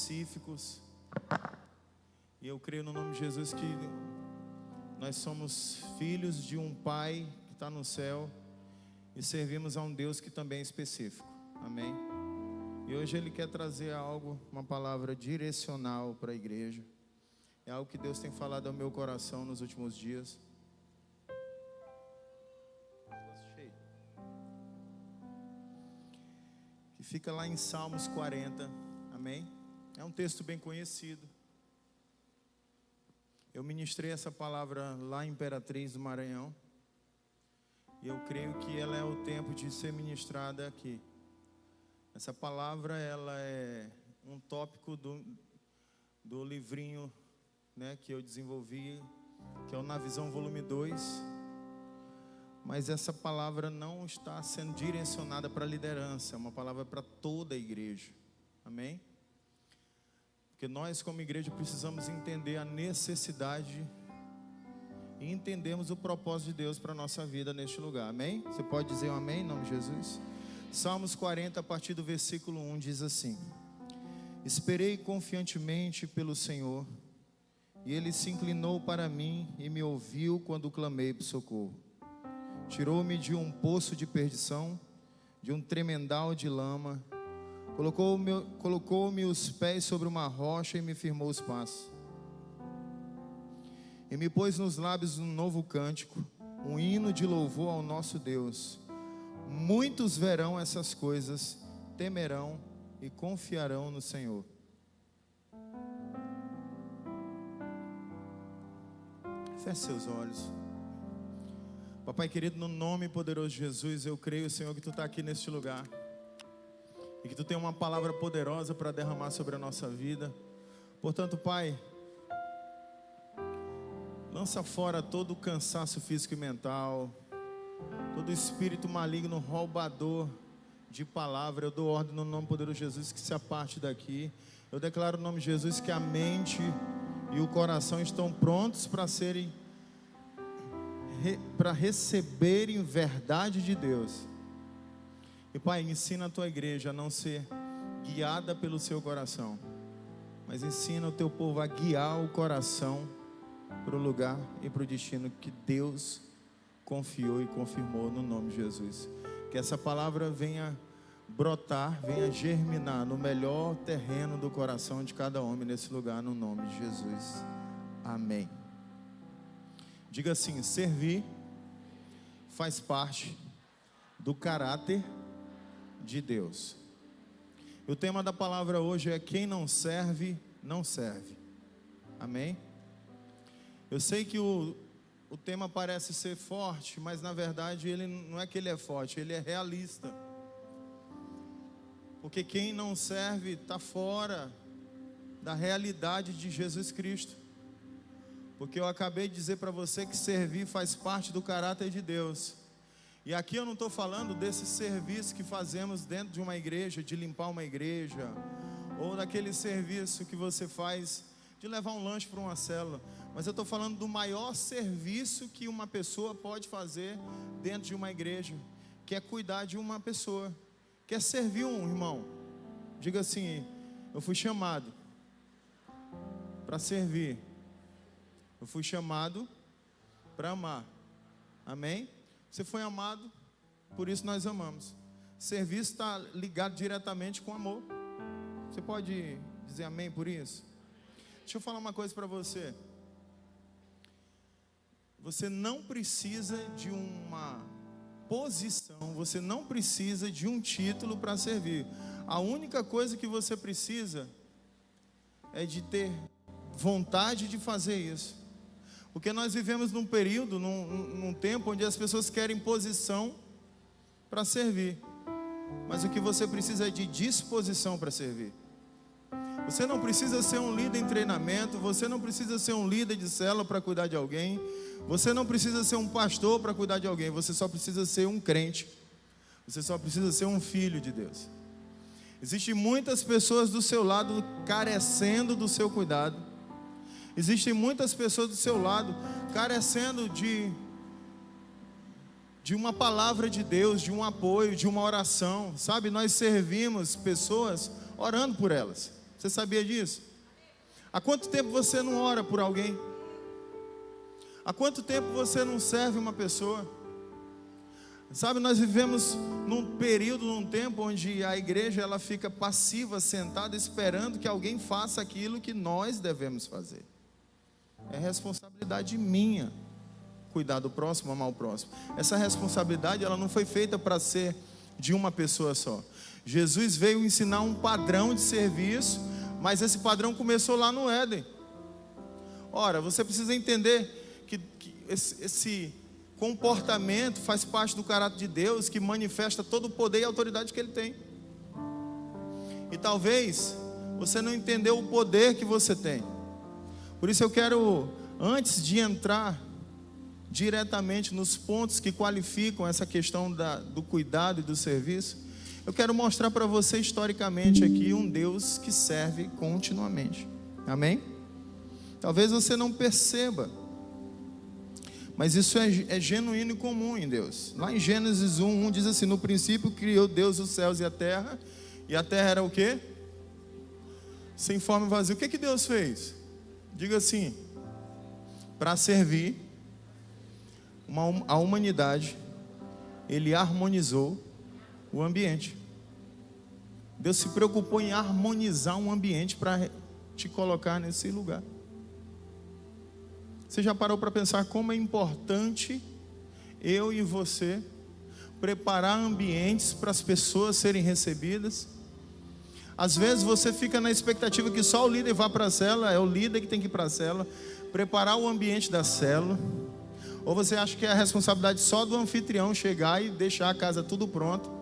específicos. E eu creio no nome de Jesus que nós somos filhos de um Pai que está no céu e servimos a um Deus que também é específico. Amém? E hoje Ele quer trazer algo, uma palavra direcional para a igreja. É algo que Deus tem falado ao meu coração nos últimos dias. Que fica lá em Salmos 40. Amém? É um texto bem conhecido. Eu ministrei essa palavra lá em Imperatriz do Maranhão. E eu creio que ela é o tempo de ser ministrada aqui. Essa palavra, ela é um tópico do livrinho, né, que eu desenvolvi, que é o Na Visão Volume 2. Mas essa palavra não está sendo direcionada para a liderança. É uma palavra para toda a igreja. Amém? Porque nós, como igreja, precisamos entender a necessidade e entendemos o propósito de Deus para a nossa vida neste lugar. Amém? Você pode dizer um amém em nome de Jesus? Salmos 40, a partir do versículo 1, diz assim: Esperei confiantemente pelo Senhor, e Ele se inclinou para mim e me ouviu quando clamei por socorro. Tirou-me de um poço de perdição, de um tremendal de lama. Colocou-me os pés sobre uma rocha e me firmou os passos. E me pôs nos lábios um novo cântico, um hino de louvor ao nosso Deus. Muitos verão essas coisas, temerão e confiarão no Senhor. Feche seus olhos. Papai querido, no nome poderoso de Jesus, eu creio, Senhor, que Tu está aqui neste lugar. E que Tu tem uma palavra poderosa para derramar sobre a nossa vida. Portanto, Pai, lança fora todo o cansaço físico e mental, todo espírito maligno, roubador de palavra. Eu dou ordem no nome poderoso de Jesus que se aparte daqui. Eu declaro no nome de Jesus que a mente e o coração estão prontos para receberem verdade de Deus. E Pai, ensina a Tua igreja a não ser guiada pelo seu coração, mas ensina o Teu povo a guiar o coração para o lugar e para o destino que Deus confiou e confirmou no nome de Jesus. Que essa palavra venha brotar, venha germinar no melhor terreno do coração de cada homem nesse lugar, no nome de Jesus. Amém. Diga assim: servir faz parte do caráter de Deus. O tema da palavra hoje é: quem não serve, não serve. Amém? Eu sei que o tema parece ser forte, mas na verdade ele não é que ele é forte, ele é realista. Porque quem não serve está fora da realidade de Jesus Cristo. Porque eu acabei de dizer para você que servir faz parte do caráter de Deus. E aqui eu não estou falando desse serviço que fazemos dentro de uma igreja, de limpar uma igreja, ou daquele serviço que você faz de levar um lanche para uma célula. Mas eu estou falando do maior serviço que uma pessoa pode fazer dentro de uma igreja, que é cuidar de uma pessoa, que é servir um irmão. Diga assim: eu fui chamado para servir. Eu fui chamado para amar. Amém? Você foi amado, por isso nós amamos. Serviço está ligado diretamente com amor. Você pode dizer amém por isso? Deixa eu falar uma coisa para você. Você não precisa de uma posição, você não precisa de um título para servir. A única coisa que você precisa é de ter vontade de fazer isso. Porque nós vivemos num período, num tempo onde as pessoas querem posição para servir. Mas o que você precisa é de disposição para servir. Você não precisa ser um líder em treinamento, você não precisa ser um líder de célula para cuidar de alguém, você não precisa ser um pastor para cuidar de alguém, você só precisa ser um crente, você só precisa ser um filho de Deus. Existem muitas pessoas do seu lado carecendo do seu cuidado. Existem muitas pessoas do seu lado carecendo de uma palavra de Deus, de um apoio, de uma oração. Sabe, nós servimos pessoas orando por elas. Você sabia disso? Há quanto tempo você não ora por alguém? Há quanto tempo você não serve uma pessoa? Sabe, nós vivemos num período, num tempo onde a igreja ela fica passiva, sentada, esperando que alguém faça aquilo que nós devemos fazer. É responsabilidade minha cuidar do próximo, amar o próximo. Essa responsabilidade ela não foi feita para ser de uma pessoa só. Jesus veio ensinar um padrão de serviço, mas esse padrão começou lá no Éden. Ora, você precisa entender que esse comportamento faz parte do caráter de Deus, que manifesta todo o poder e autoridade que Ele tem. E talvez você não entendeu o poder que você tem. Por isso eu quero, antes de entrar diretamente nos pontos que qualificam essa questão do cuidado e do serviço, eu quero mostrar para você historicamente aqui um Deus que serve continuamente. Amém? Talvez você não perceba, mas isso é genuíno e comum em Deus. Lá em Gênesis 1 diz assim: no princípio criou Deus os céus e a terra era o quê? Sem forma e vazio. O que Deus fez? Diga assim: para servir a humanidade, Ele harmonizou o ambiente. Deus se preocupou em harmonizar um ambiente para te colocar nesse lugar. Você já parou para pensar como é importante eu e você preparar ambientes para as pessoas serem recebidas? Às vezes você fica na expectativa que só o líder vá para a célula, é o líder que tem que ir para a célula, preparar o ambiente da célula. Ou você acha que é a responsabilidade só do anfitrião chegar e deixar a casa tudo pronto?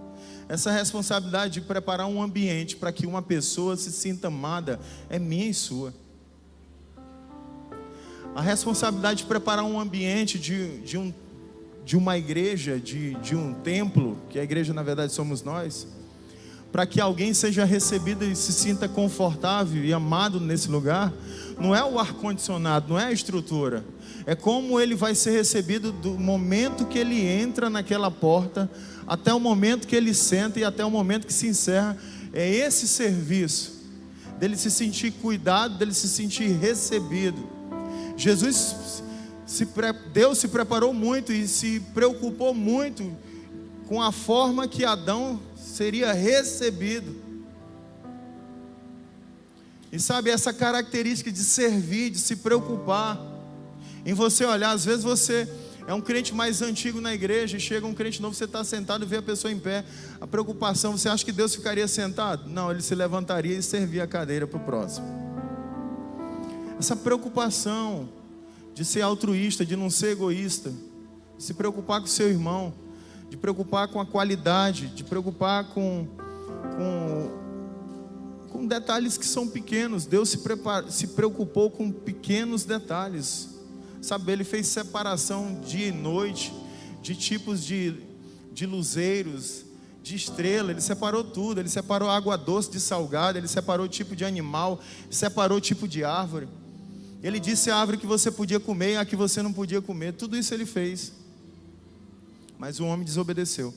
Essa responsabilidade de preparar um ambiente para que uma pessoa se sinta amada é minha e sua. A responsabilidade de preparar um ambiente de uma igreja, de um templo, que a igreja na verdade somos nós, para que alguém seja recebido e se sinta confortável e amado nesse lugar, não é o ar-condicionado, não é a estrutura, é como ele vai ser recebido do momento que ele entra naquela porta, até o momento que ele senta e até o momento que se encerra. É esse serviço, dele se sentir cuidado, dele se sentir recebido. Deus se preparou muito e se preocupou muito com a forma que Adão seria recebido. E sabe, essa característica de servir, de se preocupar em você olhar, às vezes você é um crente mais antigo na igreja e chega um crente novo, você está sentado e vê a pessoa em pé. A preocupação, você acha que Deus ficaria sentado? Não, Ele se levantaria e servia a cadeira para o próximo. Essa preocupação de ser altruísta, de não ser egoísta, de se preocupar com o seu irmão, de preocupar com a qualidade, de preocupar com detalhes que são pequenos. Deus se preocupou com pequenos detalhes. Sabe, Ele fez separação dia e noite, de tipos de luzeiros, de estrela. Ele separou tudo. Ele separou água doce de salgada. Ele separou o tipo de animal, separou o tipo de árvore. Ele disse a árvore que você podia comer e a que você não podia comer. Tudo isso Ele fez. Mas o homem desobedeceu.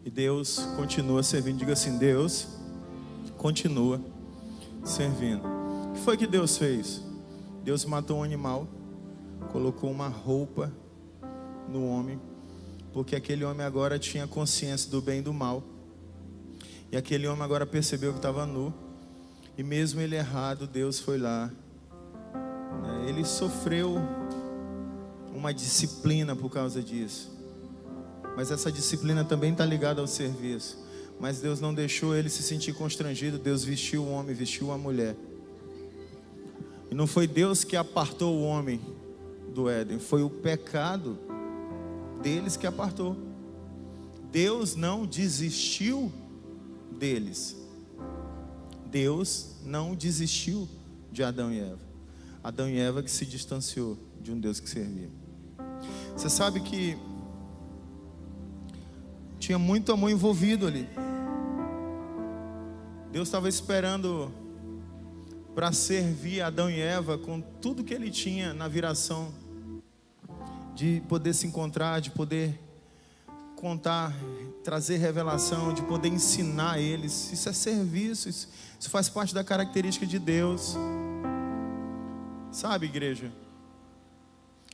E Deus continua servindo. Diga assim: Deus continua servindo. O que foi que Deus fez? Deus matou um animal, colocou uma roupa no homem, porque aquele homem agora tinha consciência do bem e do mal. E aquele homem agora percebeu que estava nu. E mesmo ele errado, Deus foi lá. Ele sofreu uma disciplina por causa disso. Mas essa disciplina também está ligada ao serviço. Mas Deus não deixou ele se sentir constrangido. Deus vestiu o homem, vestiu a mulher. E não foi Deus que apartou o homem do Éden, foi o pecado deles que apartou. Deus não desistiu deles. Deus não desistiu de Adão e Eva. Adão e Eva que se distanciou de um Deus que servia. Você sabe que tinha muito amor envolvido ali. Deus estava esperando para servir Adão e Eva com tudo que ele tinha na viração de poder se encontrar, de poder contar, trazer revelação, de poder ensinar eles. Isso é serviço, isso faz parte da característica de Deus. Sabe, igreja?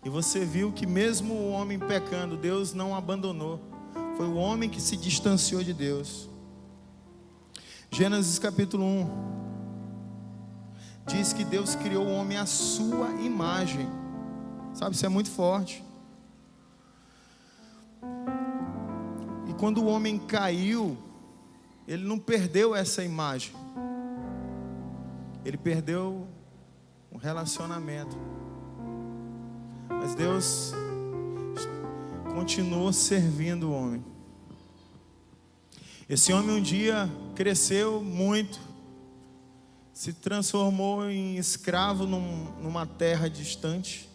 E você viu que mesmo o homem pecando, Deus não o abandonou. Foi o homem que se distanciou de Deus. Gênesis capítulo 1 diz que Deus criou o homem à sua imagem. Sabe, isso é muito forte. E quando o homem caiu, ele não perdeu essa imagem. Ele perdeu o relacionamento. Mas Deus continuou servindo o homem. Esse homem um dia cresceu muito, se transformou em escravo numa terra distante.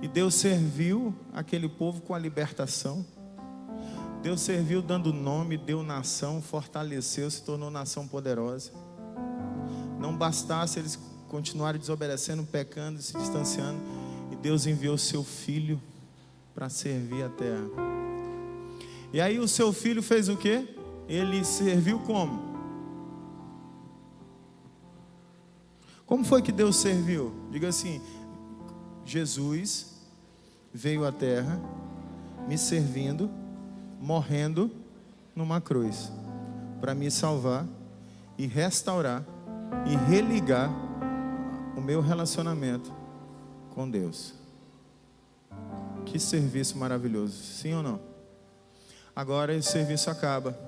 E Deus serviu aquele povo com a libertação. Deus serviu dando nome, deu nação, fortaleceu, se tornou nação poderosa. Não bastasse eles continuarem desobedecendo, pecando, se distanciando, e Deus enviou seu filho para servir a terra. E aí o seu filho fez o quê? Ele serviu como? Como foi que Deus serviu? Diga assim: Jesus veio à terra me servindo, morrendo numa cruz, para me salvar e restaurar e religar o meu relacionamento com Deus. Que serviço maravilhoso, sim ou não? Agora esse serviço acaba.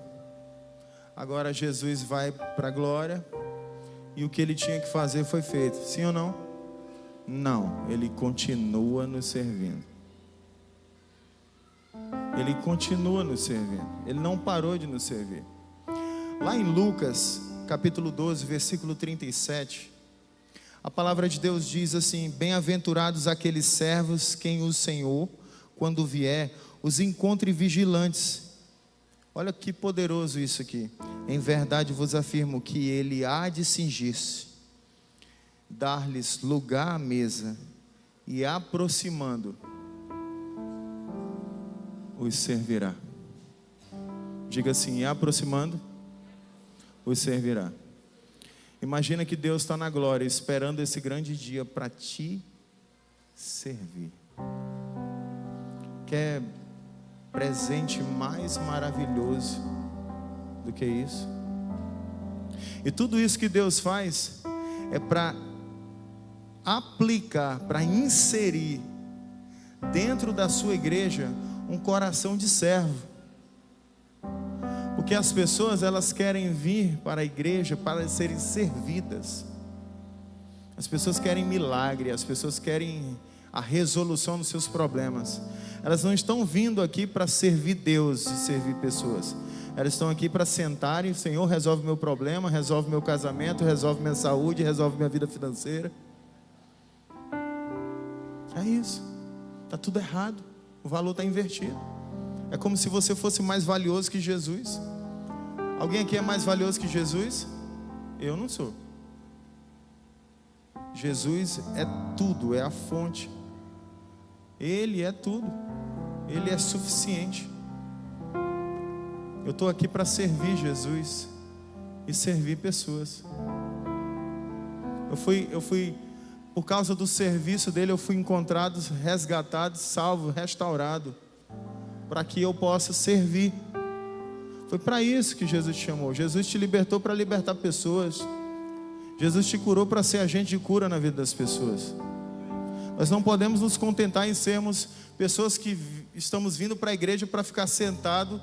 Agora Jesus vai para a glória, e o que ele tinha que fazer foi feito, sim ou não? Não, ele continua nos servindo. Ele continua nos servindo. Ele não parou de nos servir. Lá em Lucas, capítulo 12, versículo 37, a palavra de Deus diz assim: bem-aventurados aqueles servos quem o Senhor, quando vier, os encontre vigilantes. Olha que poderoso isso aqui. Em verdade vos afirmo que ele há de cingir-se, dar-lhes lugar à mesa, e aproximando os servirá. Diga assim: e aproximando os servirá. Imagina que Deus está na glória, esperando esse grande dia para te servir. Quer presente mais maravilhoso do que isso? E tudo isso que Deus faz é para aplicar, para inserir dentro da sua igreja um coração de servo. Porque as pessoas, elas querem vir para a igreja para serem servidas. As pessoas querem milagre, as pessoas querem a resolução dos seus problemas. Elas não estão vindo aqui para servir Deus e servir pessoas. Elas estão aqui para sentarem: Senhor, resolve meu problema, resolve meu casamento, resolve minha saúde, resolve minha vida financeira. É isso. Está tudo errado. O valor está invertido. É como se você fosse mais valioso que Jesus. Alguém aqui é mais valioso que Jesus? Eu não sou. Jesus é tudo, é a fonte. Ele é tudo. Ele é suficiente. Eu estou aqui para servir Jesus e servir pessoas. Eu fui, por causa do serviço dele, eu fui encontrado, resgatado, salvo, restaurado, para que eu possa servir. Foi para isso que Jesus te chamou. Jesus te libertou para libertar pessoas. Jesus te curou para ser agente de cura na vida das pessoas. Nós não podemos nos contentar em sermos pessoas que estamos vindo para a igreja para ficar sentado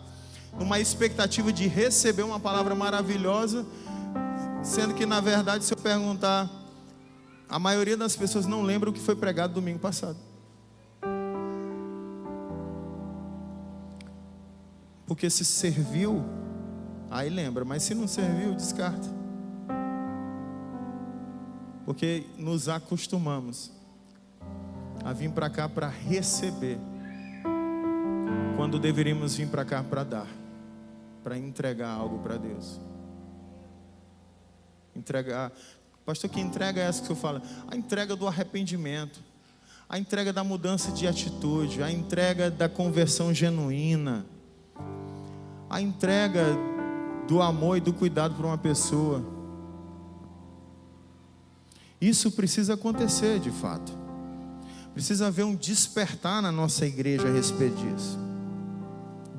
numa expectativa de receber uma palavra maravilhosa, sendo que na verdade, se eu perguntar, a maioria das pessoas não lembra o que foi pregado domingo passado. Porque se serviu, aí lembra, mas se não serviu, descarta. Porque nos acostumamos a vir para cá para receber, quando deveríamos vir para cá para dar, para entregar algo para Deus. Entregar. Pastor, que entrega é essa que o senhor fala? A entrega do arrependimento, a entrega da mudança de atitude, a entrega da conversão genuína, a entrega do amor e do cuidado para uma pessoa. Isso precisa acontecer de fato. Precisa haver um despertar na nossa igreja a respeito disso.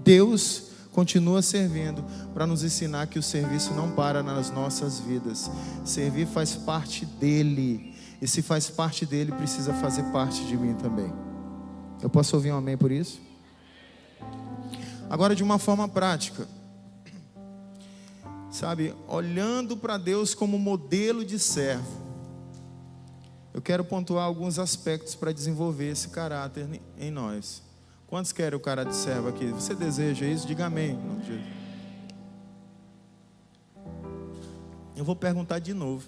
Deus continua servindo para nos ensinar que o serviço não para nas nossas vidas. Servir faz parte dele. E se faz parte dele, precisa fazer parte de mim também. Eu posso ouvir um amém por isso? Agora, de uma forma prática, sabe, olhando para Deus como modelo de servo, eu quero pontuar alguns aspectos para desenvolver esse caráter em nós. Quantos querem o caráter de servo aqui? Você deseja isso? Diga amém. Eu vou perguntar de novo.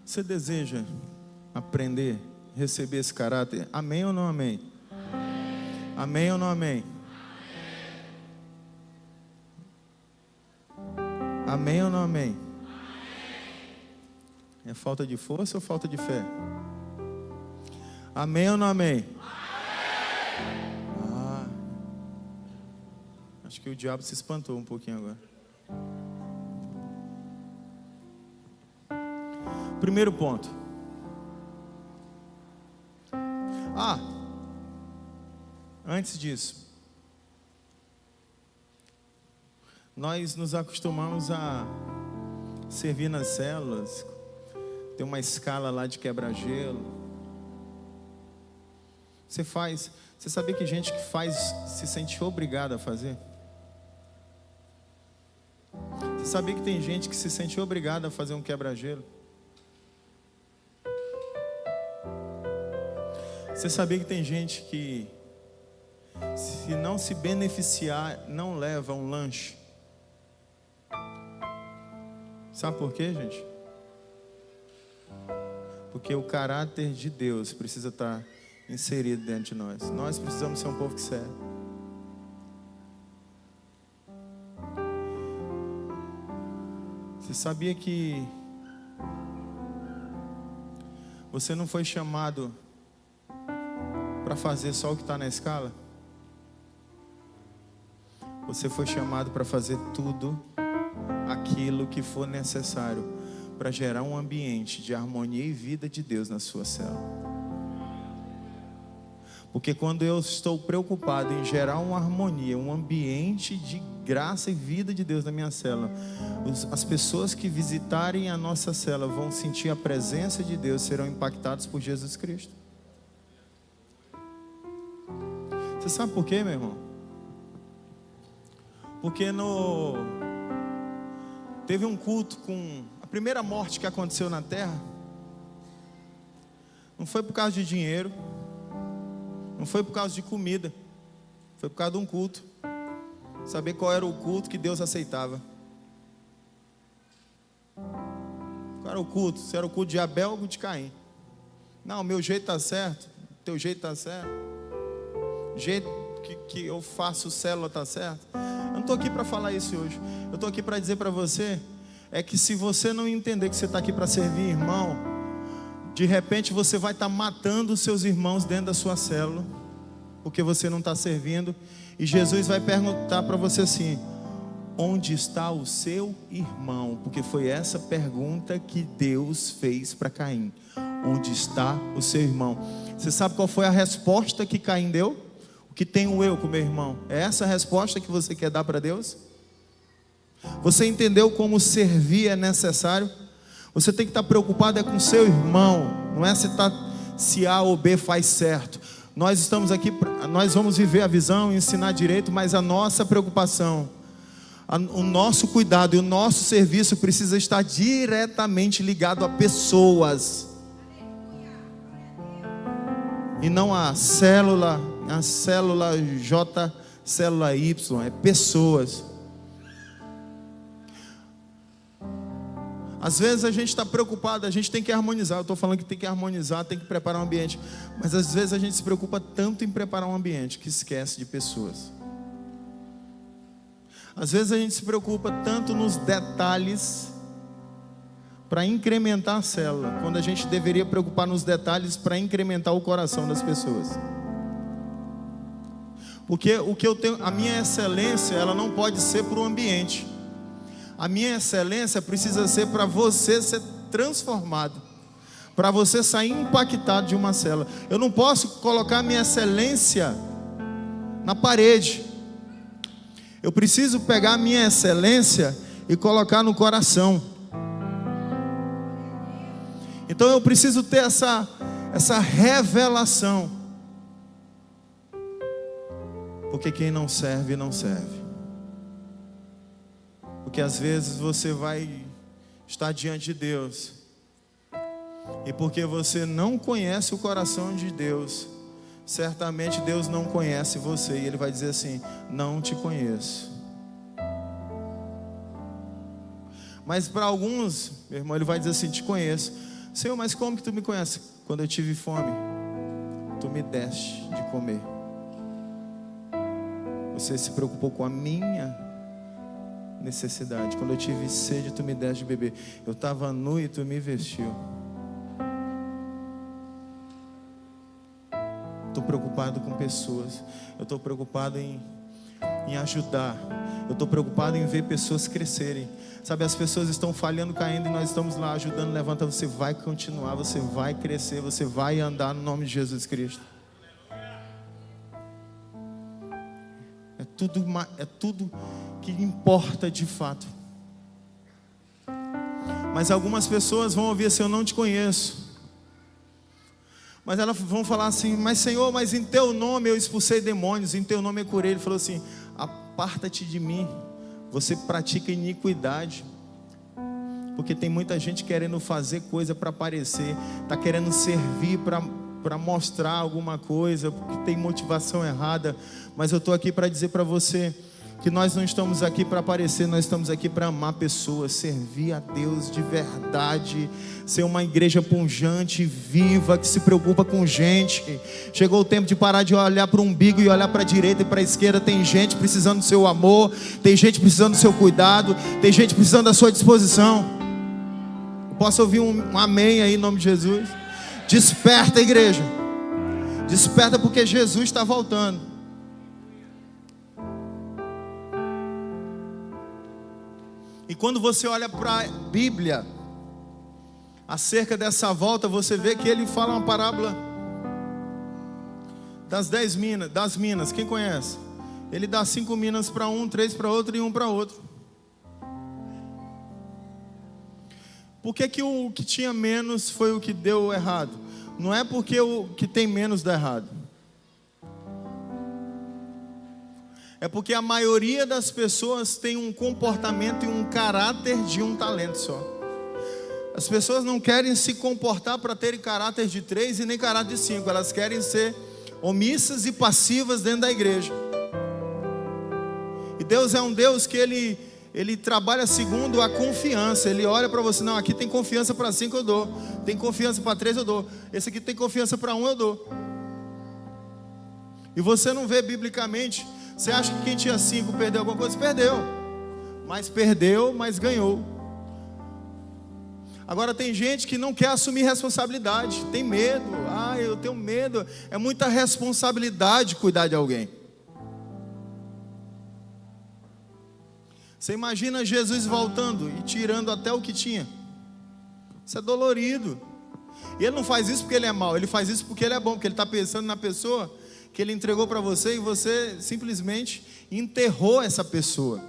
Você deseja aprender, receber esse caráter? Amém ou não amém? Amém ou não amém? Amém ou não amém? É falta de força ou falta de fé? Amém ou não amém? Acho que o diabo se espantou um pouquinho agora. Primeiro ponto. Antes disso, nós nos acostumamos a servir nas células. Tem uma escala lá de quebra-gelo. Você sabia que gente que faz se sente obrigada a fazer? Você sabia que tem gente que se sente obrigada a fazer um quebra-gelo? Você sabia que tem gente que, se não se beneficiar, não leva um lanche? Sabe por quê, gente? Porque o caráter de Deus precisa estar inserido dentro de nós. Nós precisamos ser um povo que serve. Você sabia que você não foi chamado para fazer só o que está na escala? Você foi chamado para fazer tudo aquilo que for necessário para gerar um ambiente de harmonia e vida de Deus na sua célula. Porque quando eu estou preocupado em gerar uma harmonia, um ambiente de graça e vida de Deus na minha célula, as pessoas que visitarem a nossa célula vão sentir a presença de Deus, serão impactados por Jesus Cristo. Você sabe por quê, meu irmão? Porque teve um culto com a primeira morte que aconteceu na terra. Não foi por causa de dinheiro, não foi por causa de comida, foi por causa de um culto. Saber qual era o culto que Deus aceitava. Qual era o culto? Se era o culto de Abel ou de Caim? Não, o meu jeito está certo, o teu jeito está certo, o jeito que eu faço célula está certo. Eu não estou aqui para falar isso hoje. Eu estou aqui para dizer para você que se você não entender que você está aqui para servir irmão, de repente você vai estar matando os seus irmãos dentro da sua célula, porque você não está servindo. E Jesus vai perguntar para você assim: onde está o seu irmão? Porque foi essa pergunta que Deus fez para Caim. Onde está o seu irmão? Você sabe qual foi a resposta que Caim deu? O que tenho eu com meu irmão? É essa a resposta que você quer dar para Deus? Você entendeu como servir é necessário? Você tem que estar preocupado com o seu irmão. Não é se A ou B faz certo. Nós estamos aqui, nós vamos viver a visão e ensinar direito, mas a nossa preocupação, o nosso cuidado e o nosso serviço precisa estar diretamente ligado a pessoas. E não a célula J, célula Y, é pessoas. Às vezes a gente está preocupado, a gente tem que harmonizar. Eu estou falando que tem que harmonizar, tem que preparar um ambiente. Mas às vezes a gente se preocupa tanto em preparar um ambiente que esquece de pessoas. Às vezes a gente se preocupa tanto nos detalhes, para incrementar a célula, quando a gente deveria preocupar nos detalhes para incrementar o coração das pessoas. Porque o que eu tenho, a minha excelência, ela não pode ser para o ambiente. A minha excelência precisa ser para você ser transformado, para você sair impactado de uma célula. Eu não posso colocar a minha excelência na parede. Eu preciso pegar a minha excelência e colocar no coração. Então eu preciso ter essa revelação. Porque quem não serve, não serve. Porque às vezes você vai estar diante de Deus, e porque você não conhece o coração de Deus, certamente Deus não conhece você, e Ele vai dizer assim: não te conheço. Mas para alguns, meu irmão, Ele vai dizer assim: te conheço. Senhor, mas como que tu me conhece? Quando eu tive fome, tu me deste de comer. Você se preocupou com a minha necessidade. Quando eu tive sede, tu me deste de beber. Eu estava nu e tu me vestiu. Estou preocupado com pessoas. Eu estou preocupado em ajudar. Eu estou preocupado em ver pessoas crescerem. Sabe, as pessoas estão falhando, caindo, e nós estamos lá ajudando, levantando. Você vai continuar, você vai crescer, você vai andar no nome de Jesus Cristo. É tudo que importa de fato. Mas algumas pessoas vão ouvir assim: eu não te conheço. Mas elas vão falar assim: mas Senhor, mas em teu nome eu expulsei demônios, em teu nome eu curei. Ele falou assim: aparta-te de mim, você pratica iniquidade. Porque tem muita gente querendo fazer coisa para aparecer, está querendo servir para mostrar alguma coisa, porque tem motivação errada. Mas eu estou aqui para dizer para você que nós não estamos aqui para aparecer, nós estamos aqui para amar pessoas, servir a Deus de verdade, ser uma igreja pujante, viva, que se preocupa com gente. Chegou o tempo de parar de olhar para o umbigo e olhar para a direita e para a esquerda. Tem gente precisando do seu amor, tem gente precisando do seu cuidado, tem gente precisando da sua disposição. Eu posso ouvir um amém aí em nome de Jesus? Desperta, igreja, desperta, porque Jesus está voltando. E quando você olha para a Bíblia acerca dessa volta, você vê que ele fala uma parábola das 10 minas, das minas. Quem conhece? Ele dá 5 minas para um, 3 para outro e 1 para outro. Por que o que tinha menos foi o que deu errado? Não é porque o que tem menos dá errado. É porque a maioria das pessoas tem um comportamento e um caráter de um talento só. As pessoas não querem se comportar para terem caráter de 3 e nem caráter de 5. Elas querem ser omissas e passivas dentro da igreja. E Deus é um Deus que Ele trabalha segundo a confiança. Ele olha para você: não, aqui tem confiança para 5 eu dou, tem confiança para 3 eu dou, esse aqui tem confiança para 1 eu dou. E você não vê biblicamente. Você acha que quem tinha 5 perdeu alguma coisa? Perdeu, mas ganhou. Agora tem gente que não quer assumir responsabilidade, tem medo. Eu tenho medo. É muita responsabilidade cuidar de alguém. Você imagina Jesus voltando e tirando até o que tinha. Isso é dolorido. E Ele não faz isso porque Ele é mau, Ele faz isso porque Ele é bom, porque Ele está pensando na pessoa que Ele entregou para você, e você simplesmente enterrou essa pessoa.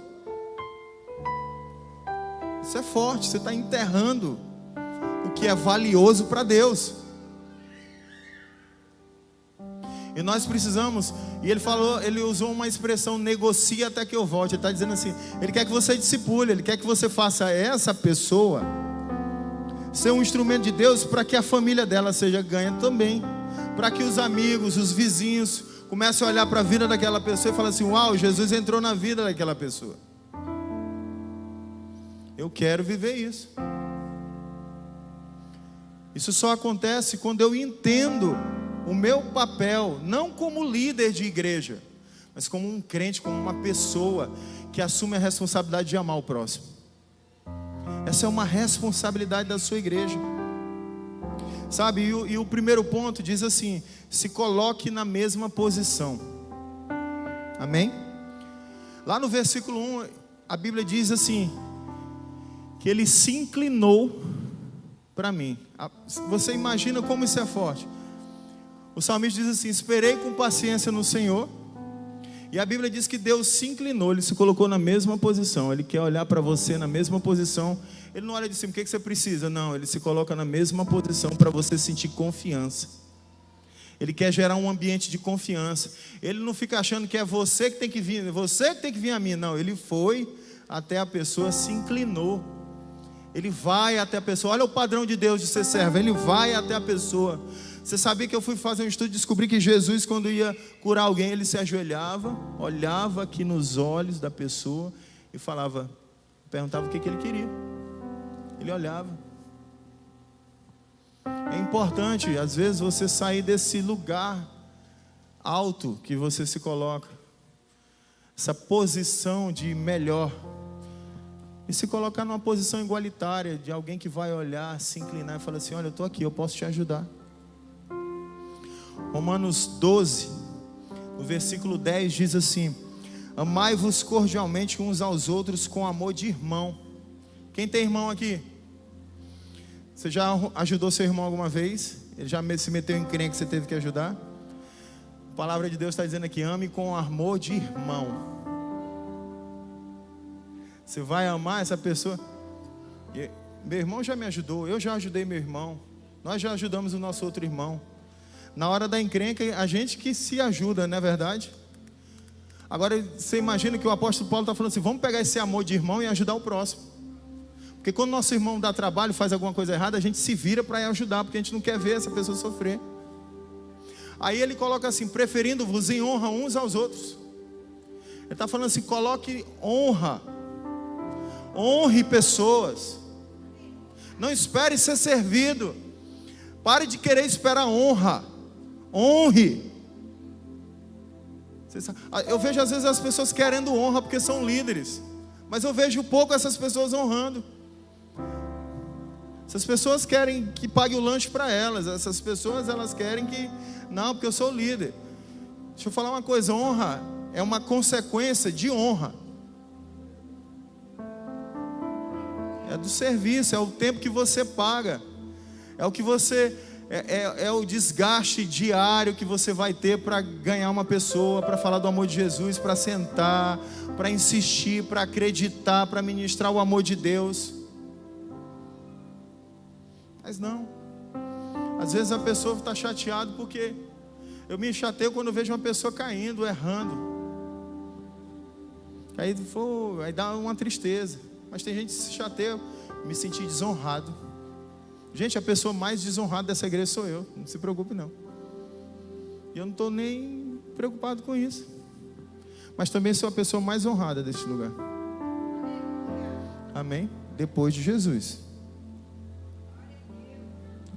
Isso é forte. Você está enterrando o que é valioso para Deus. E nós precisamos, e ele usou uma expressão: negocia até que eu volte. Ele está dizendo assim: Ele quer que você discipule, Ele quer que você faça essa pessoa ser um instrumento de Deus, para que a família dela seja ganha também, para que os amigos, os vizinhos comecem a olhar para a vida daquela pessoa e falar assim: uau, Jesus entrou na vida daquela pessoa. Eu quero viver isso. Isso só acontece quando eu entendo o meu papel, não como líder de igreja, mas como um crente, como uma pessoa que assume a responsabilidade de amar o próximo. Essa é uma responsabilidade da sua igreja. Sabe, e o primeiro ponto diz assim: se coloque na mesma posição. Amém? Lá no versículo 1, a Bíblia diz assim, que ele se inclinou para mim. Você imagina como isso é forte? O salmista diz assim: esperei com paciência no Senhor. E a Bíblia diz que Deus se inclinou, Ele se colocou na mesma posição. Ele quer olhar para você na mesma posição. Ele não olha de cima, o que você precisa? Não, Ele se coloca na mesma posição para você sentir confiança. Ele quer gerar um ambiente de confiança. Ele não fica achando que é você que tem que vir, você que tem que vir a mim. Não, Ele foi até a pessoa, se inclinou. Ele vai até a pessoa. Olha o padrão de Deus de ser servo. Ele vai até a pessoa. Você sabia que eu fui fazer um estudo e descobri que Jesus, quando ia curar alguém, ele se ajoelhava, olhava aqui nos olhos da pessoa e falava, perguntava o que ele queria. Ele olhava. É importante, às vezes, você sair desse lugar alto que você se coloca, essa posição de melhor, e se colocar numa posição igualitária, de alguém que vai olhar, se inclinar e falar assim: olha, eu estou aqui, eu posso te ajudar. Romanos 12, no versículo 10 diz assim: amai-vos cordialmente uns aos outros com amor de irmão. Quem tem irmão aqui? Você já ajudou seu irmão alguma vez? Ele já se meteu em encrenca que você teve que ajudar? A palavra de Deus está dizendo aqui: ame com amor de irmão. Você vai amar essa pessoa. Meu irmão já me ajudou, eu já ajudei meu irmão, nós já ajudamos o nosso outro irmão. Na hora da encrenca, a gente que se ajuda, não é verdade? Agora, você imagina que o apóstolo Paulo está falando assim: vamos pegar esse amor de irmão e ajudar o próximo. Porque quando nosso irmão dá trabalho, faz alguma coisa errada, a gente se vira para ajudar, porque a gente não quer ver essa pessoa sofrer. Aí ele coloca assim: preferindo-vos em honra uns aos outros. Ele está falando assim: coloque honra, honre pessoas, não espere ser servido, pare de querer esperar honra, honre. Eu vejo às vezes as pessoas querendo honra porque são líderes, mas eu vejo pouco essas pessoas honrando. Essas pessoas querem que pague o lanche para elas. Essas pessoas, elas querem que... não, porque eu sou líder. Deixa eu falar uma coisa: honra é uma consequência de honra. É do serviço, é o tempo que você paga. É o que você... É o desgaste diário que você vai ter para ganhar uma pessoa, para falar do amor de Jesus, para sentar, para insistir, para acreditar, para ministrar o amor de Deus. Mas não. Às vezes a pessoa está chateada porque... eu me chateio quando eu vejo uma pessoa caindo, errando. Aí dá uma tristeza. Mas tem gente que se chateia, me sentir desonrado. Gente, a pessoa mais desonrada dessa igreja sou eu. Não se preocupe não. E eu não estou nem preocupado com isso. Mas também sou a pessoa mais honrada deste lugar. Amém? Depois de Jesus.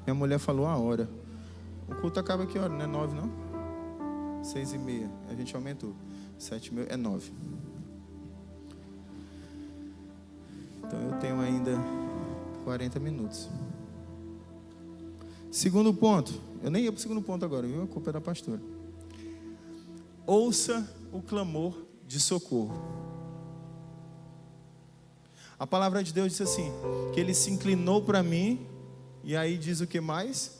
Minha mulher falou a hora. O culto acaba que hora? Não é 9 não? 6h30. A gente aumentou. 7h30 é 9. Então eu tenho ainda 40 minutos. Segundo ponto. Eu nem ia para o segundo ponto agora, viu? A culpa é da pastora. Ouça o clamor de socorro. A palavra de Deus diz assim: que ele se inclinou para mim. E aí diz o que mais?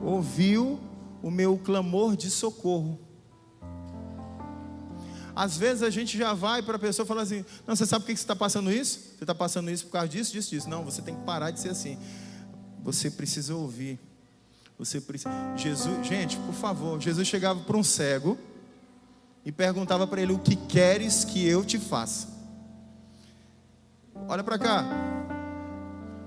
Ouviu o meu clamor de socorro. Às vezes a gente já vai para a pessoa e fala assim: não, você sabe por que você está passando isso? Você está passando isso por causa disso, disso, disso. Não, você tem que parar de ser assim. Você precisa ouvir. Você precisa... Jesus, gente, por favor, Jesus chegava para um cego e perguntava para ele: o que queres que eu te faça? Olha para cá.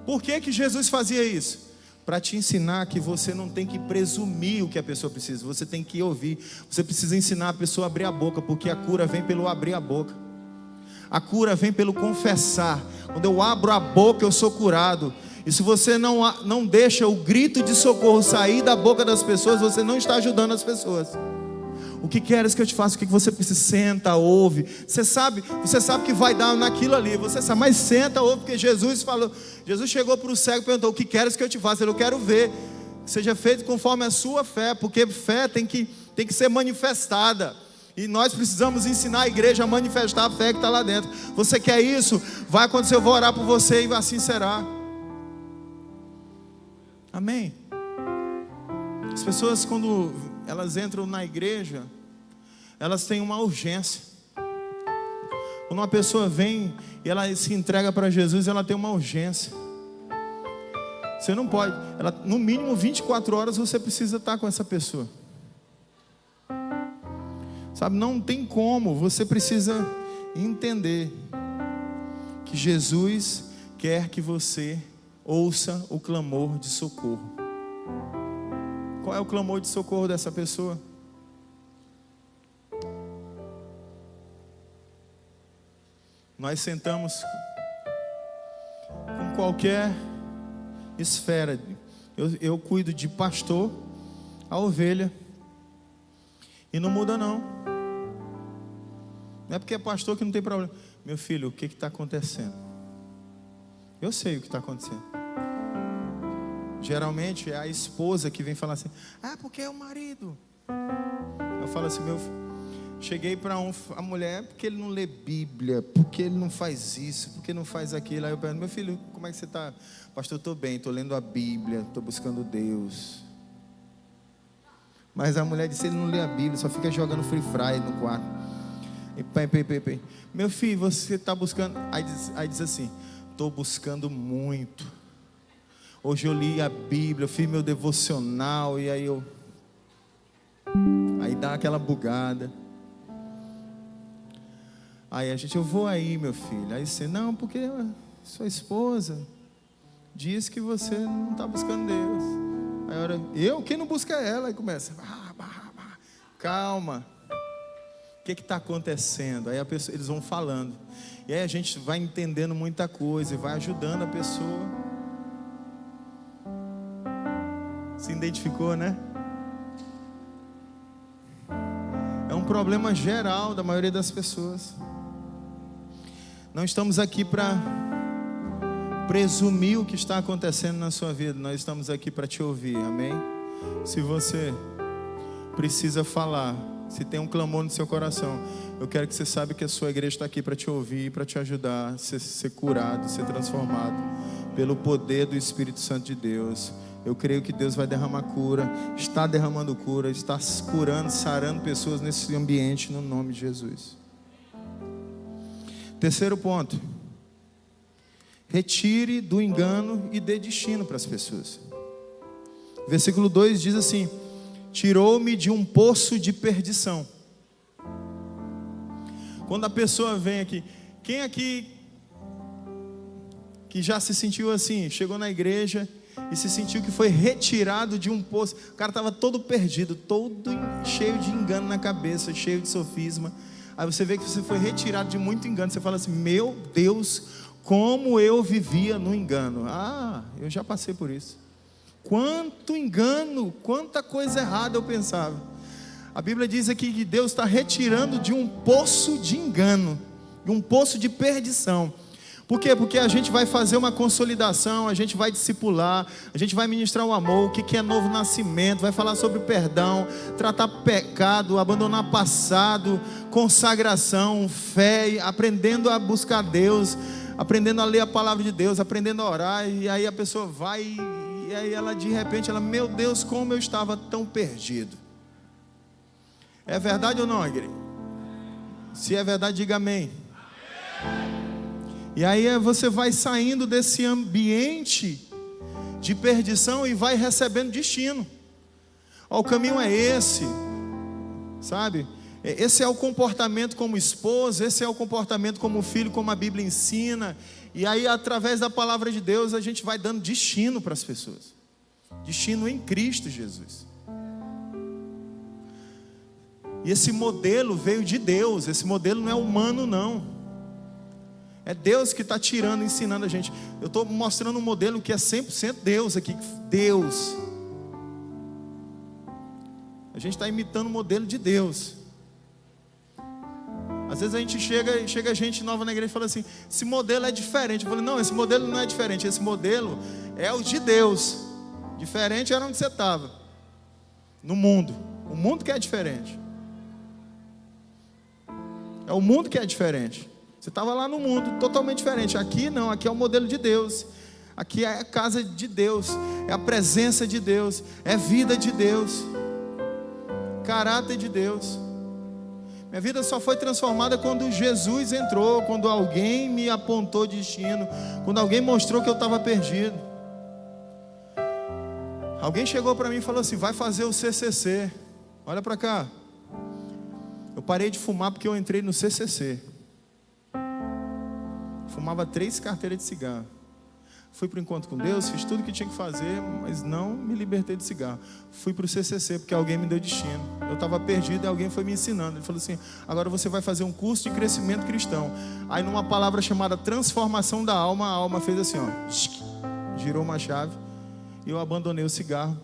Por que Jesus fazia isso? Para te ensinar que você não tem que presumir o que a pessoa precisa. Você tem que ouvir. Você precisa ensinar a pessoa a abrir a boca, porque a cura vem pelo abrir a boca. A cura vem pelo confessar. Quando eu abro a boca, eu sou curado. E se você não deixa o grito de socorro sair da boca das pessoas, você não está ajudando as pessoas. O que queres que eu te faça? O que você precisa? Senta, ouve. Você sabe que vai dar naquilo ali. Você sabe, mas senta, ouve, porque Jesus falou. Jesus chegou para o cego e perguntou: o que queres que eu te faça? Eu quero ver. Seja feito conforme a sua fé, porque fé tem que ser manifestada. E nós precisamos ensinar a igreja a manifestar a fé que está lá dentro. Você quer isso? Vai acontecer, eu vou orar por você e assim será. Amém? As pessoas, quando elas entram na igreja, elas têm uma urgência. Quando uma pessoa vem e ela se entrega para Jesus, ela tem uma urgência. Você não pode, no mínimo 24 horas você precisa estar com essa pessoa. Sabe, não tem como, você precisa entender que Jesus quer que você ouça o clamor de socorro. Qual é o clamor de socorro dessa pessoa? Nós sentamos com qualquer esfera. Eu cuido de pastor, a ovelha, e não muda não. Não é porque é pastor que não tem problema. Meu filho, o que está acontecendo? Eu sei o que está acontecendo. Geralmente é a esposa que vem falar assim: ah, porque é o marido. Eu falo assim: cheguei para a mulher, porque ele não lê Bíblia, porque ele não faz isso, porque não faz aquilo. Aí eu pergunto: meu filho, como é que você está? Pastor, eu estou bem, estou lendo a Bíblia, estou buscando Deus. Mas a mulher disse: ele não lê a Bíblia, só fica jogando Free Fire no quarto. E meu filho, você está buscando? Aí diz assim: estou buscando muito. Hoje eu li a Bíblia, eu fiz meu devocional, e aí dá aquela bugada. Aí eu vou aí, meu filho. Aí você: não, porque sua esposa diz que você não está buscando Deus. Aí quem não busca é ela. Aí começa: calma, o que está acontecendo? Aí eles vão falando, e aí a gente vai entendendo muita coisa e vai ajudando a pessoa. Se identificou, né? É um problema geral da maioria das pessoas. Não estamos aqui para presumir o que está acontecendo na sua vida. Nós estamos aqui para te ouvir, amém? Se você precisa falar, se tem um clamor no seu coração, eu quero que você saiba que a sua igreja está aqui para te ouvir, para te ajudar a ser curado, ser transformado pelo poder do Espírito Santo de Deus. Eu creio que Deus vai derramar cura, está derramando cura, está curando, sarando pessoas nesse ambiente, no nome de Jesus. Terceiro ponto: retire do engano e dê destino para as pessoas. Versículo 2 diz assim: tirou-me de um poço de perdição. Quando a pessoa vem aqui, quem aqui que já se sentiu assim, chegou na igreja e se sentiu que foi retirado de um poço? O cara estava todo perdido, todo cheio de engano na cabeça, cheio de sofisma. Aí você vê que você foi retirado de muito engano. Você fala assim: meu Deus, como eu vivia no engano. Ah, eu já passei por isso. Quanto engano, quanta coisa errada eu pensava. A Bíblia diz aqui que Deus está retirando de um poço de engano, de um poço de perdição. Por quê? Porque a gente vai fazer uma consolidação, a gente vai discipular, a gente vai ministrar o amor, o que é novo nascimento, vai falar sobre o perdão, tratar pecado, abandonar passado, consagração, fé, aprendendo a buscar Deus, aprendendo a ler a palavra de Deus, aprendendo a orar. E aí a pessoa vai, e aí ela de repente, meu Deus, como eu estava tão perdido. É verdade ou não, igreja? Se é verdade, diga amém. E aí você vai saindo desse ambiente de perdição e vai recebendo destino. O caminho é esse, sabe? Esse é o comportamento como esposa, esse é o comportamento como filho, como a Bíblia ensina. E aí, através da palavra de Deus, a gente vai dando destino para as pessoas. Destino em Cristo Jesus. E esse modelo veio de Deus, esse modelo não é humano não. É Deus que está tirando, ensinando a gente. Eu estou mostrando um modelo que é 100% Deus aqui. Deus. A gente está imitando o modelo de Deus. Às vezes a gente chega gente nova na igreja e fala assim: esse modelo é diferente. Eu falei: não, esse modelo não é diferente. Esse modelo é o de Deus. Diferente era onde você estava. No mundo. O mundo que é diferente. É o mundo que é diferente. Você estava lá no mundo, totalmente diferente. Aqui não, aqui é o modelo de Deus. Aqui é a casa de Deus. É a presença de Deus. É vida de Deus. Caráter de Deus. Minha vida só foi transformada quando Jesus entrou, quando alguém me apontou destino, quando alguém mostrou que eu estava perdido. Alguém chegou para mim e falou assim: vai fazer o CCC. Olha para cá. Eu parei de fumar porque eu entrei no CCC. Fumava 3 carteiras de cigarro. Fui para o encontro com Deus, fiz tudo o que tinha que fazer, mas não me libertei de cigarro. Fui para o CCC porque alguém me deu destino. Eu estava perdido e alguém foi me ensinando. Ele falou assim: agora você vai fazer um curso de crescimento cristão. Aí numa palavra chamada transformação da alma, a alma fez assim, ó, girou uma chave. E eu abandonei o cigarro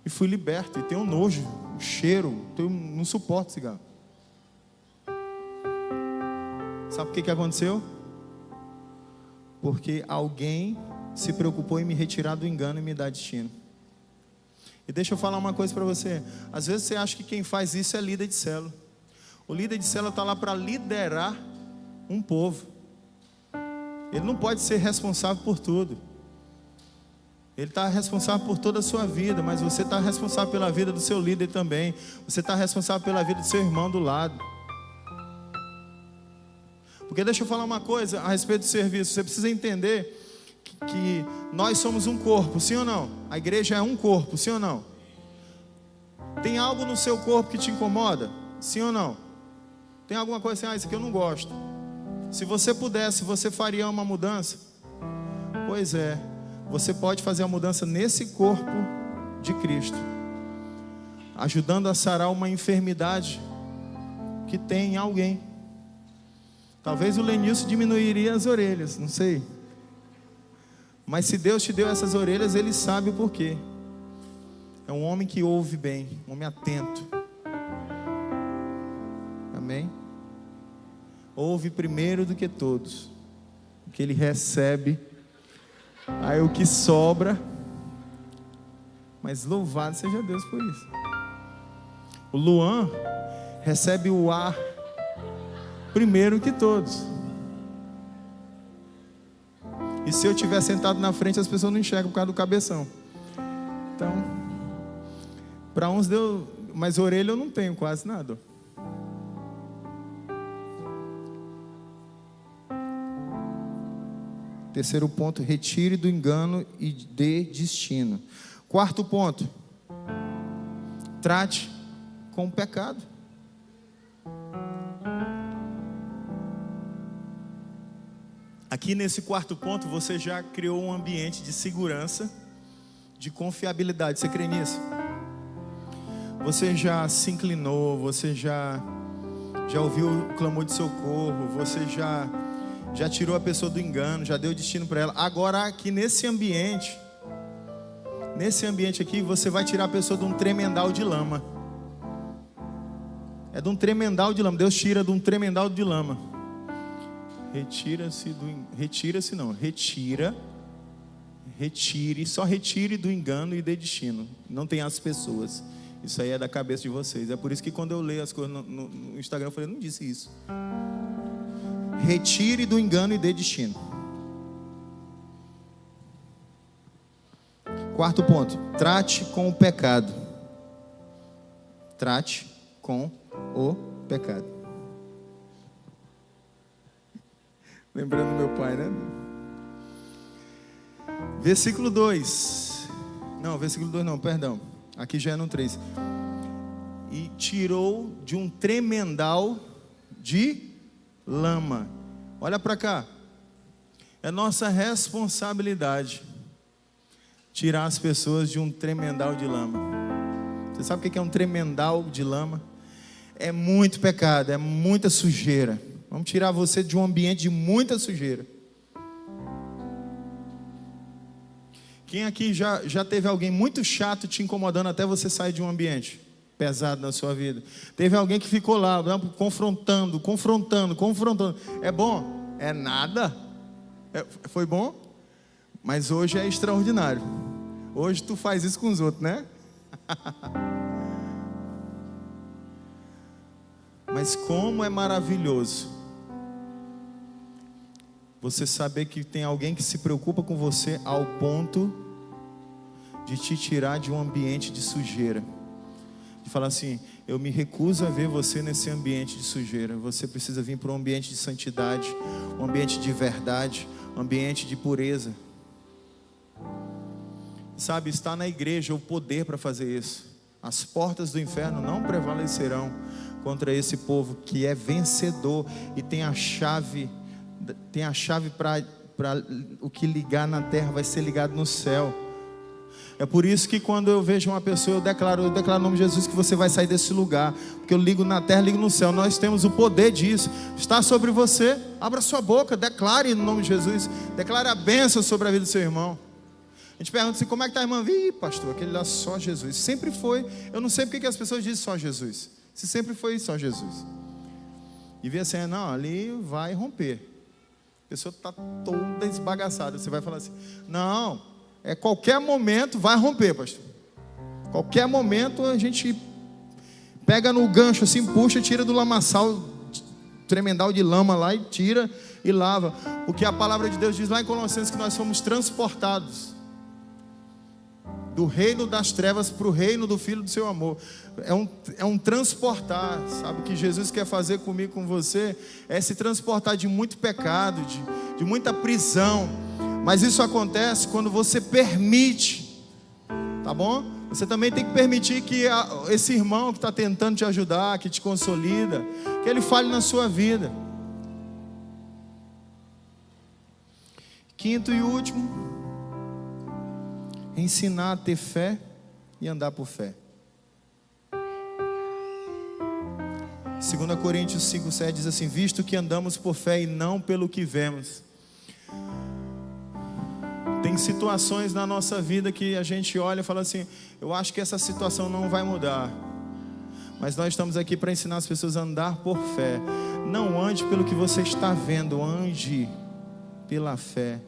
e fui liberto. E tenho um nojo, um cheiro, não suporto cigarro. Sabe o que aconteceu? Porque alguém se preocupou em me retirar do engano e me dar destino. E deixa eu falar uma coisa para você. Às vezes você acha que quem faz isso é líder de célula. O líder de célula está lá para liderar um povo. Ele não pode ser responsável por tudo. Ele está responsável por toda a sua vida, mas você está responsável pela vida do seu líder também. Você está responsável pela vida do seu irmão do lado. Porque deixa eu falar uma coisa a respeito do serviço. Você precisa entender que nós somos um corpo, sim ou não? A igreja é um corpo, sim ou não? Tem algo no seu corpo que te incomoda? Sim ou não? Tem alguma coisa assim: isso aqui eu não gosto. Se você pudesse, você faria uma mudança? Pois é, você pode fazer a mudança nesse corpo de Cristo, ajudando a sarar uma enfermidade que tem em alguém. Talvez o Lenilson diminuiria as orelhas, não sei. Mas se Deus te deu essas orelhas, Ele sabe o porquê. É um homem que ouve bem, um homem atento. Amém? Ouve primeiro do que todos, porque ele recebe. Aí o que sobra. Mas louvado seja Deus por isso. O Luan recebe o ar primeiro que todos. E se eu estiver sentado na frente, as pessoas não enxergam por causa do cabeção. Então, para uns deu, mas orelha eu não tenho quase nada. Terceiro ponto: retire do engano e dê destino. Quarto ponto: trate com o pecado. Aqui nesse quarto ponto, você já criou um ambiente de segurança, de confiabilidade. Você crê nisso? Você já se inclinou, você já ouviu o clamor de socorro, você já tirou a pessoa do engano, já deu destino para ela. Agora aqui nesse ambiente aqui, você vai tirar a pessoa de um tremendal de lama. É de um tremendal de lama. Deus tira de um tremendal de lama. Só retire do engano e dê destino. Não tem as pessoas. Isso aí é da cabeça de vocês. É por isso que quando eu leio as coisas no Instagram, eu falei: não disse isso. Retire do engano e dê destino. Quarto ponto: trate com o pecado. Trate com o pecado. Lembrando meu pai, né? Versículo 2. Não, versículo 2 não, perdão. Aqui já é no 3. E tirou de um tremendal de lama. Olha para cá. É nossa responsabilidade tirar as pessoas de um tremendal de lama. Você sabe o que é um tremendal de lama? É muito pecado, é muita sujeira. Vamos tirar você de um ambiente de muita sujeira. Quem aqui já teve alguém muito chato te incomodando até você sair de um ambiente? pesado na sua vida. Teve alguém que ficou lá, confrontando. É bom? É nada. Foi bom? Mas hoje é extraordinário. Hoje tu faz isso com os outros, né? Mas como é maravilhoso você saber que tem alguém que se preocupa com você ao ponto de te tirar de um ambiente de sujeira. De falar assim, eu me recuso a ver você nesse ambiente de sujeira. Você precisa vir para um ambiente de santidade, um ambiente de verdade, um ambiente de pureza. Sabe, está na igreja o poder para fazer isso. As portas do inferno não prevalecerão contra esse povo que é vencedor e tem a chave para o que ligar na terra vai ser ligado no céu. É por isso que quando eu vejo uma pessoa, eu declaro no nome de Jesus que você vai sair desse lugar, porque eu ligo na terra, ligo no céu. Nós temos o poder disso. Está sobre você. Abra sua boca, declare no nome de Jesus. Declare a bênção sobre a vida do seu irmão. A gente pergunta assim, como é que está a irmã? Ih, pastor, aquele lá só Jesus. Sempre foi. Eu não sei porque que as pessoas dizem só Jesus. Se sempre foi só Jesus. E vê assim, não, ali vai romper. A pessoa está toda esbagaçada. Você vai falar assim, não, qualquer momento vai romper, pastor. Qualquer momento a gente pega no gancho assim, puxa, tira do lamaçal, tremendal de lama lá e tira e lava. Porque a palavra de Deus diz lá em Colossenses que nós fomos transportados do reino das trevas para o reino do Filho do seu amor. É um transportar, sabe? O que Jesus quer fazer comigo, com você, é se transportar de muito pecado, de muita prisão. Mas isso acontece quando você permite, tá bom? Você também tem que permitir que esse irmão que está tentando te ajudar, que te consolida, que ele fale na sua vida. Quinto e último, ensinar a ter fé e andar por fé. 2 Coríntios 5,7 diz assim, visto que andamos por fé e não pelo que vemos. Tem situações na nossa vida que a gente olha e fala assim, eu acho que essa situação não vai mudar. Mas nós estamos aqui para ensinar as pessoas a andar por fé. Não ande pelo que você está vendo, ande pela fé.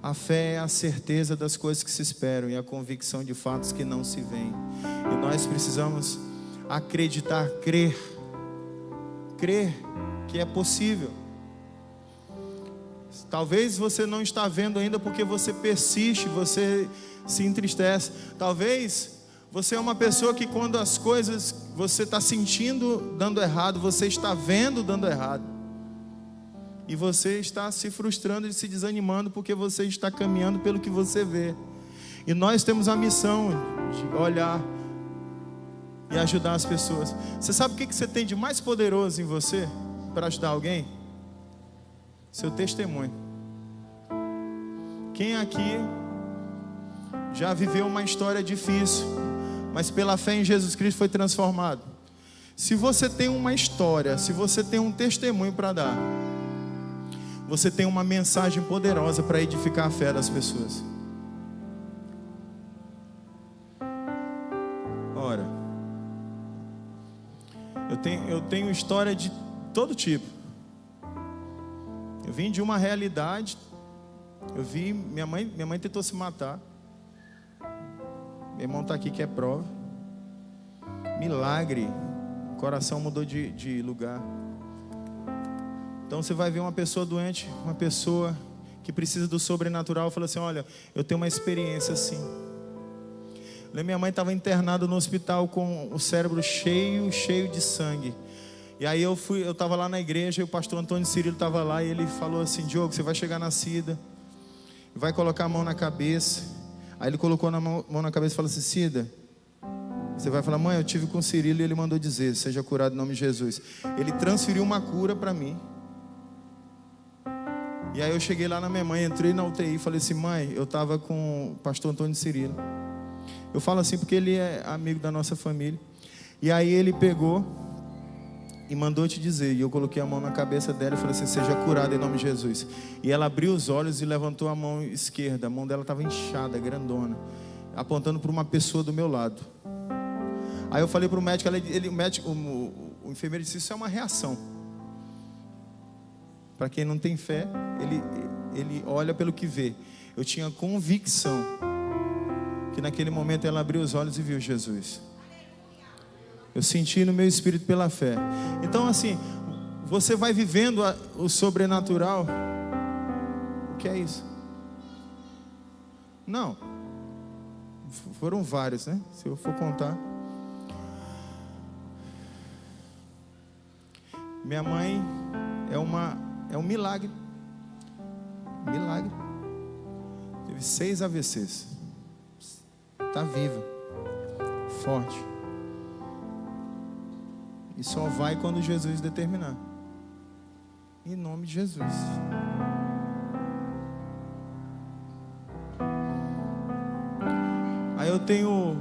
A fé é a certeza das coisas que se esperam e a convicção de fatos que não se veem. E nós precisamos acreditar, crer que é possível. Talvez você não está vendo ainda porque você persiste, você se entristece. Talvez você é uma pessoa que quando as coisas você está sentindo dando errado, você está vendo dando errado. E você está se frustrando e se desanimando porque você está caminhando pelo que você vê. E nós temos a missão de olhar e ajudar as pessoas. Você sabe o que você tem de mais poderoso em você para ajudar alguém? Seu testemunho. Quem aqui já viveu uma história difícil, mas pela fé em Jesus Cristo foi transformado? Se você tem uma história, se você tem um testemunho para dar, você tem uma mensagem poderosa para edificar a fé das pessoas. Ora, eu tenho história de todo tipo. Eu vim de uma realidade. Eu vi minha mãe tentou se matar. Meu irmão está aqui que é prova. Milagre. O coração mudou de lugar. Então você vai ver uma pessoa doente, uma pessoa que precisa do sobrenatural, fala assim, olha, eu tenho uma experiência assim. Minha mãe estava internada no hospital com o cérebro cheio de sangue. E aí eu estava lá na igreja e o pastor Antônio Cirilo estava lá e ele falou assim, Diogo, você vai chegar na Cida, vai colocar a mão na cabeça. Aí ele colocou a mão na cabeça e falou assim, Cida, você vai falar, mãe, eu tive com o Cirilo e ele mandou dizer, seja curado em nome de Jesus. Ele transferiu uma cura para mim. E aí eu cheguei lá na minha mãe, entrei na UTI e falei assim, mãe, eu estava com o pastor Antônio Cirilo. Eu falo assim porque ele é amigo da nossa família. E aí ele pegou e mandou te dizer. E eu coloquei a mão na cabeça dela e falei assim, seja curada em nome de Jesus. E ela abriu os olhos e levantou a mão esquerda. A mão dela estava inchada, grandona. apontando para uma pessoa do meu lado. Aí eu falei para o médico, o enfermeiro disse: isso é uma reação. Para quem não tem fé, ele olha pelo que vê. Eu tinha convicção que naquele momento ela abriu os olhos e viu Jesus. Eu senti no meu espírito pela fé. Então assim, você vai vivendo o sobrenatural. O que é isso? Não, foram vários, né? Se eu for contar. Minha mãe é um milagre. Milagre. Teve 6 AVCs. Está viva, forte. E só vai quando Jesus determinar. Em nome de Jesus. Aí eu tenho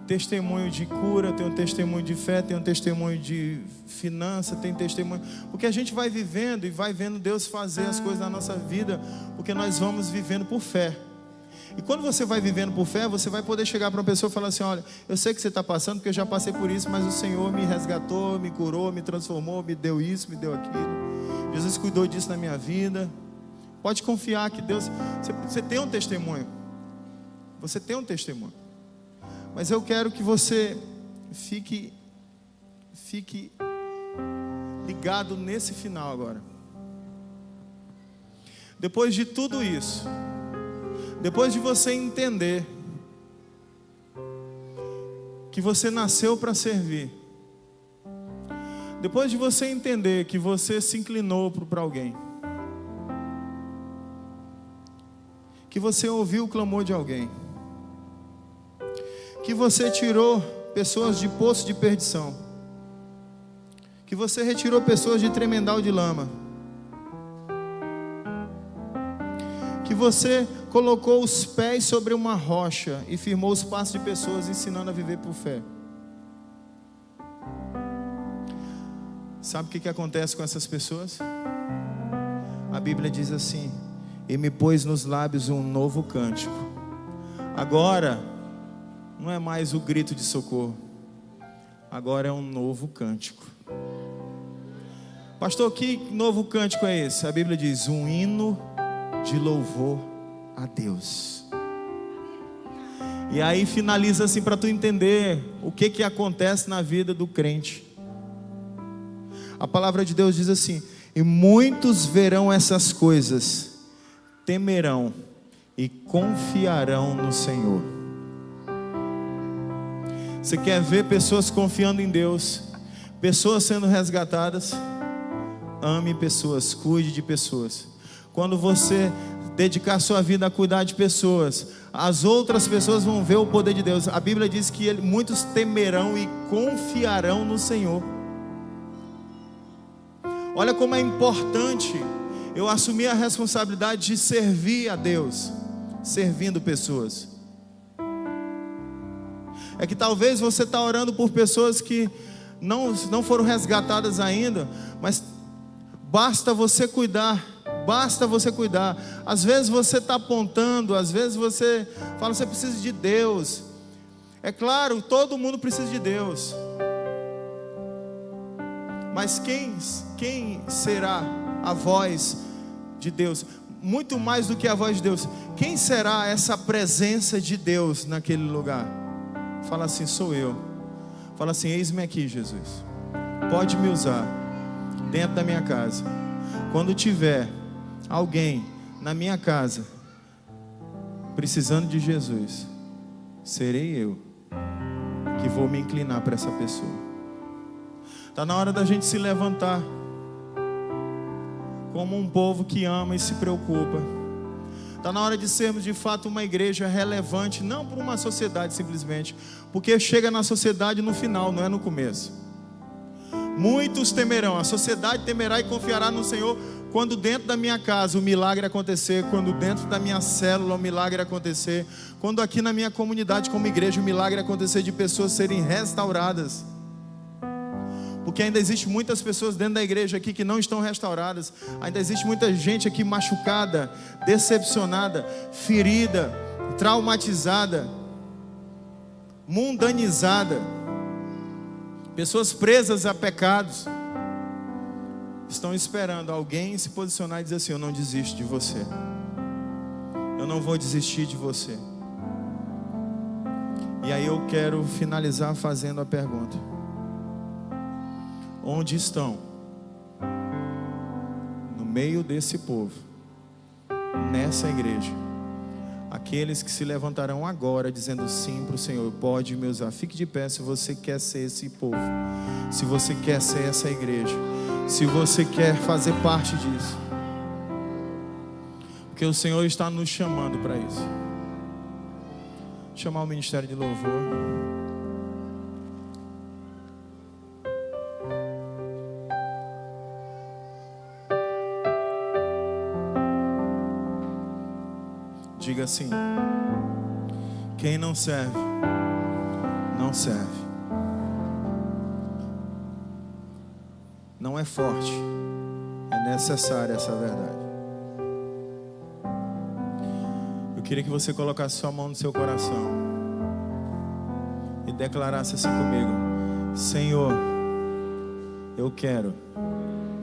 testemunho de cura, tenho testemunho de fé, tenho testemunho de finança, tenho testemunho. Porque a gente vai vivendo e vai vendo Deus fazer as coisas na nossa vida, porque nós vamos vivendo por fé. E quando você vai vivendo por fé, você vai poder chegar para uma pessoa e falar assim: olha, eu sei que você está passando, porque eu já passei por isso, mas o Senhor me resgatou, me curou, me transformou, me deu isso, me deu aquilo. Jesus cuidou disso na minha vida. Pode confiar que Deus... Você tem um testemunho. Você tem um testemunho. Mas eu quero que você fique ligado nesse final agora. Depois de tudo isso, depois de você entender que você nasceu para servir, depois de você entender que você se inclinou para alguém, que você ouviu o clamor de alguém, que você tirou pessoas de poço de perdição, que você retirou pessoas de tremendal de lama, que você colocou os pés sobre uma rocha e firmou os passos de pessoas, ensinando a viver por fé. Sabe o que acontece com essas pessoas? A Bíblia diz assim: e me pôs nos lábios um novo cântico. Agora não é mais o grito de socorro, agora é um novo cântico. Pastor, que novo cântico é esse? A Bíblia diz: um hino de louvor a Deus. E aí finaliza assim, para tu entender o que acontece na vida do crente. A palavra de Deus diz assim: e muitos verão essas coisas, temerão e confiarão no Senhor. Você quer ver pessoas confiando em Deus, pessoas sendo resgatadas? Ame pessoas, cuide de pessoas. Quando você dedicar sua vida a cuidar de pessoas, as outras pessoas vão ver o poder de Deus. A Bíblia diz que muitos temerão e confiarão no Senhor. Olha como é importante eu assumir a responsabilidade de servir a Deus, servindo pessoas. É que talvez você está orando por pessoas que não foram resgatadas ainda, mas basta você cuidar. Basta você cuidar. Às vezes você está apontando, às vezes você fala: você precisa de Deus. É claro, todo mundo precisa de Deus. Mas quem será a voz de Deus? Muito mais do que a voz de Deus, quem será essa presença de Deus naquele lugar? Fala assim: sou eu. Fala assim: eis-me aqui, Jesus. Pode me usar dentro da minha casa. Quando tiver alguém na minha casa precisando de Jesus, serei eu que vou me inclinar para essa pessoa. Está na hora da gente se levantar como um povo que ama e se preocupa. Está na hora de sermos de fato uma igreja relevante, não para uma sociedade simplesmente, porque chega na sociedade no final, não é no começo. Muitos temerão, a sociedade temerá e confiará no Senhor quando dentro da minha casa o milagre acontecer, quando dentro da minha célula o milagre acontecer, quando aqui na minha comunidade como igreja o milagre acontecer de pessoas serem restauradas. Porque ainda existe muitas pessoas dentro da igreja aqui que não estão restauradas. Ainda existe muita gente aqui machucada, decepcionada, ferida, traumatizada. mundanizada, pessoas presas a pecados, estão esperando alguém se posicionar e dizer assim: eu não desisto de você, eu não vou desistir de você. E aí eu quero finalizar fazendo a pergunta: onde estão, no meio desse povo, nessa igreja, aqueles que se levantarão agora dizendo sim para o Senhor? Pode me usar. Fique de pé se você quer ser esse povo, se você quer ser essa igreja, se você quer fazer parte disso, porque o Senhor está nos chamando para isso. Chamar o ministério de louvor. Diga assim: quem não serve, não serve. Não é forte, é necessária essa verdade. Eu queria que você colocasse sua mão no seu coração e declarasse assim comigo: Senhor, eu quero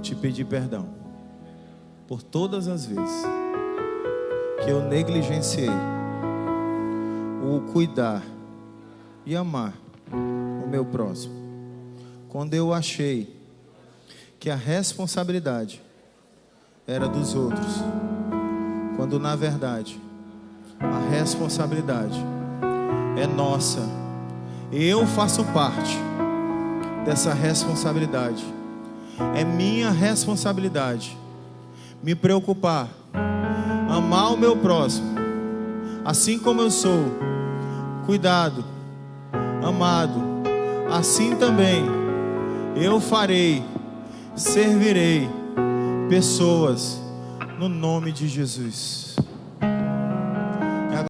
te pedir perdão por todas as vezes que eu negligenciei o cuidar e amar o meu próximo, quando eu achei que a responsabilidade era dos outros, quando na verdade a responsabilidade é nossa. Eu faço parte dessa responsabilidade. É minha responsabilidade me preocupar, amar o meu próximo, assim como eu sou cuidado, amado, assim também eu farei, servirei pessoas no nome de Jesus.